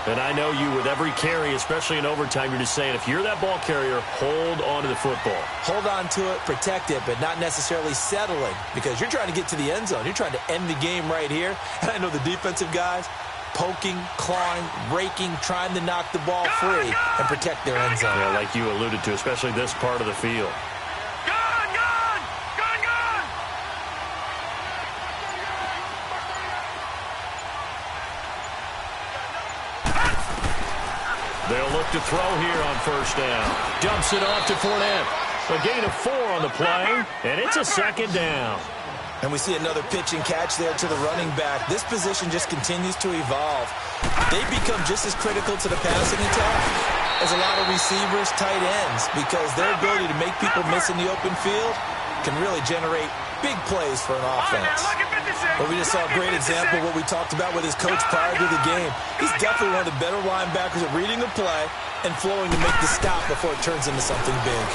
And I know you with every carry, especially in overtime, you're just saying if you're that ball carrier, hold on to the football. Hold on to it, protect it, but not necessarily settling because you're trying to get to the end zone. You're trying to end the game right here. And I know the defensive guys poking, clawing, raking, trying to knock the ball free and protect their end zone. Yeah, like you alluded to, especially this part of the field. They'll look to throw here on 1st down. Dumps it off to Fournette. A gain of 4 on the play, and it's a 2nd down. And we see another pitch and catch there to the running back. This position just continues to evolve. They become just as critical to the passing attack as a lot of receivers, tight ends, because their ability to make people miss in the open field can really generate big plays for an offense. But we just saw a great example of what we talked about with his coach prior to the game. He's definitely one of the better linebackers at reading the play and flowing to make the stop before it turns into something big.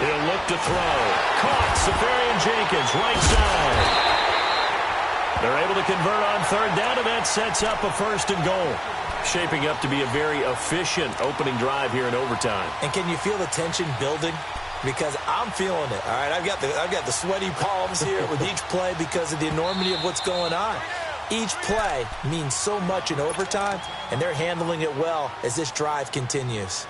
He'll look to throw. Caught. Safarian Jenkins, right side. They're able to convert on third down, and that sets up a 1st and goal. Shaping up to be a very efficient opening drive here in overtime. And can you feel the tension building? Because I'm feeling it. All right, I've got the sweaty palms here with each play because of the enormity of what's going on. Each play means so much in overtime, and they're handling it well as this drive continues.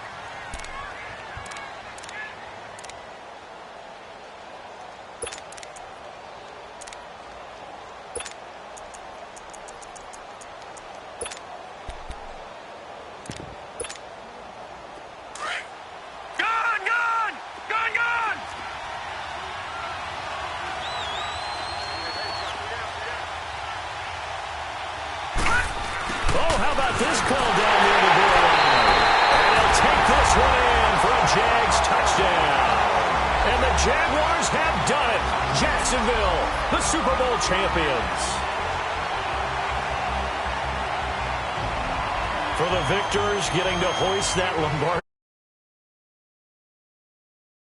This call down near the goal line. And he'll take this one in for a Jags touchdown. And the Jaguars have done it. Jacksonville, the Super Bowl champions. For the victors, getting to hoist that Lombardi